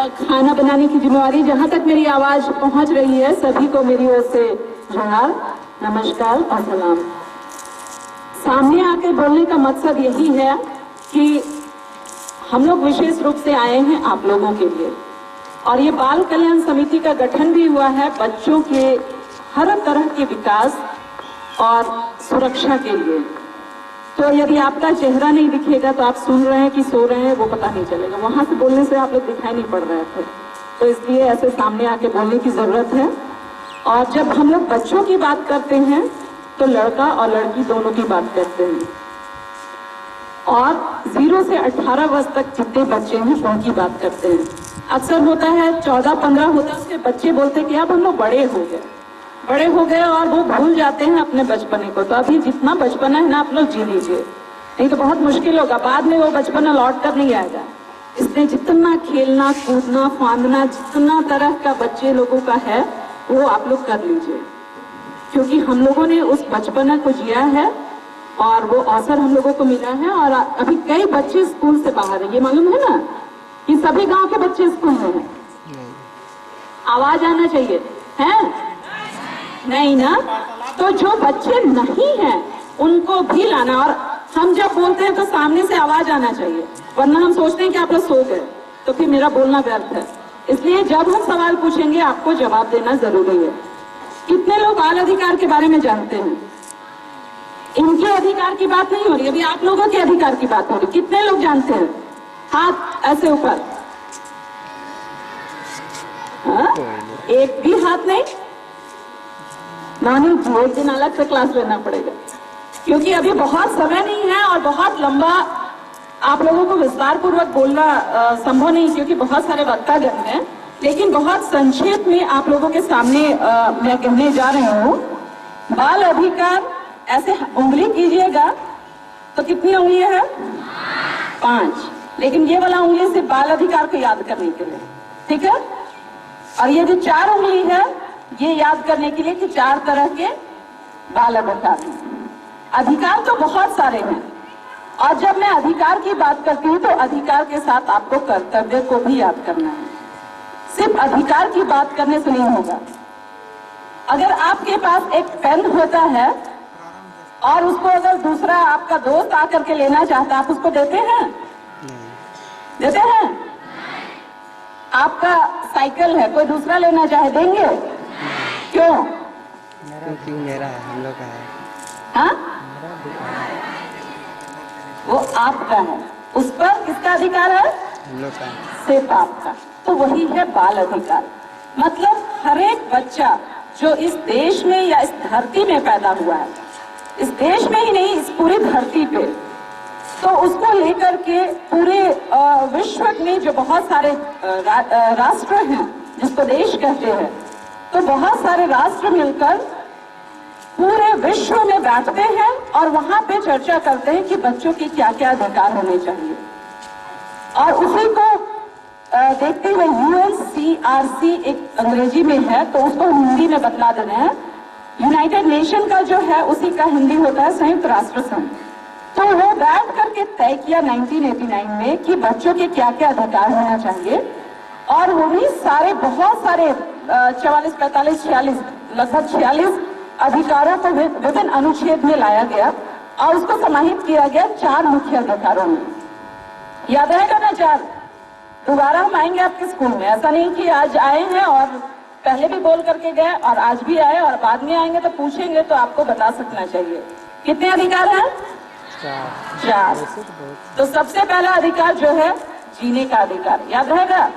खाना बनाने की जिम्मेवारी। जहां तक मेरी आवाज पहुंच रही है, सभी को मेरी ओर से जोहार, नमस्कार और सलाम। सामने आकर बोलने का मकसद यही है कि हम लोग विशेष रूप से आए हैं आप लोगों के लिए, और ये बाल कल्याण समिति का गठन भी हुआ है बच्चों के हर तरह के विकास और सुरक्षा के लिए। तो यदि आपका चेहरा नहीं दिखेगा तो आप सुन रहे हैं कि सो रहे हैं वो पता नहीं चलेगा। वहां से बोलने से आप लोग दिखाई नहीं पड़ रहे थे, तो इसलिए ऐसे सामने आके बोलने की जरूरत है। और जब हम लोग बच्चों की बात करते हैं तो लड़का और लड़की दोनों की बात करते हैं, और 0 से 18 वर्ष तक जितने बच्चे हैं उनकी बात करते हैं। अक्सर होता है 14-15 होता है उसके बच्चे बोलते कि अब हम लोग बड़े हो गए और वो भूल जाते हैं अपने बचपने को। तो अभी जितना बचपना है ना आप लोग जी लीजिए, नहीं तो बहुत मुश्किल होगा, बाद में वो बचपना लौट कर नहीं आएगा। इसलिए जितना खेलना कूदना फांदना जितना तरह का बच्चे लोगों का है वो आप लोग कर लीजिए, क्योंकि हम लोगों ने उस बचपना को जिया है और वो अवसर हम लोगों को मिला है। और अभी कई बच्चे स्कूल से बाहर है, ये मालूम है ना कि सभी गांव के बच्चे स्कूल में हैं। आवाज आना चाहिए है नहीं ना? तो जो बच्चे नहीं हैं उनको भी लाना, और हम जब बोलते हैं तो सामने से आवाज आना चाहिए, वरना हम सोचते हैं कि आप लोग सो गए तो फिर मेरा बोलना व्यर्थ है। इसलिए जब हम सवाल पूछेंगे आपको जवाब देना जरूरी है। कितने लोग बाल अधिकार के बारे में जानते हैं? इनके अधिकार की बात नहीं हो रही, अभी आप लोगों के अधिकार की बात हो रही। कितने लोग जानते हैं? हाथ ऐसे ऊपर। एक भी हाथ नहीं? नानी एक दिन अलग से क्लास लेना पड़ेगा, क्योंकि अभी बहुत समय नहीं है और बहुत लंबा आप लोगों को विस्तार पूर्वक बोलना संभव नहीं, क्योंकि बहुत सारे वक्तागण हैं। लेकिन बहुत संक्षेप में आप लोगों के सामने मैं कहने जा रही हूँ। बाल अधिकार, ऐसे उंगली कीजिएगा तो कितनी उंगलियां हैं? 5, लेकिन ये वाला उंगली से बाल अधिकार को याद करने के लिए, ठीक है? और ये जो 4 उंगली है ये याद करने के लिए कि 4 तरह के बाल अधिकार हैं। अधिकार तो बहुत सारे हैं, और जब मैं अधिकार की बात करती हूँ तो अधिकार के साथ आपको कर्तव्य को भी याद करना है। सिर्फ अधिकार की बात करने से नहीं होगा। अगर आपके पास एक पेन होता है और उसको अगर दूसरा आपका दोस्त आकर के लेना चाहता, आप उसको देते हैं? देते हैं? आपका साइकिल है, कोई दूसरा लेना चाहे देंगे? क्यों? क्योंकि मेरा है, हम लोग का है। हाँ? वो आपका है, उस पर किसका अधिकार है? हम लोग का। सिर्फ आपका। तो वही है बाल अधिकार। मतलब हर एक बच्चा जो इस देश में या इस धरती में पैदा हुआ है, इस देश में ही नहीं इस पूरी धरती पे, तो उसको लेकर के पूरे विश्व में जो बहुत सारे राष्ट्र हैं जिसको देश कहते हैं, तो बहुत सारे राष्ट्र मिलकर पूरे विश्व में बैठते हैं और वहां पे चर्चा करते हैं कि बच्चों की क्या क्या अधिकार होने चाहिए। और उसी को देखते हुए UNCRC एक अंग्रेजी में है तो उसको हिंदी में बतला दे रहे हैं। यूनाइटेड नेशन का जो है उसी का हिंदी होता है संयुक्त राष्ट्र संघ। तो वो बैठ करके तय किया 1989 में कि बच्चों के क्या क्या अधिकार होना चाहिए, और वो भी सारे बहुत सारे 44, 45, 46 लगभग 46 अधिकारों को विभिन्न अनुच्छेद में लाया गया और उसको समाहित किया गया 4 मुख्य अधिकारों में। याद रहेगा ना 4? दोबारा हम आएंगे आपके स्कूल में, ऐसा नहीं कि आज आए हैं और पहले भी बोल करके गए और आज भी आए और बाद में आएंगे तो पूछेंगे तो आपको बता सकना चाहिए। कितने अधिकार हैं? 4। तो सबसे पहला अधिकार जो है जीने का अधिकार, याद रहेगा?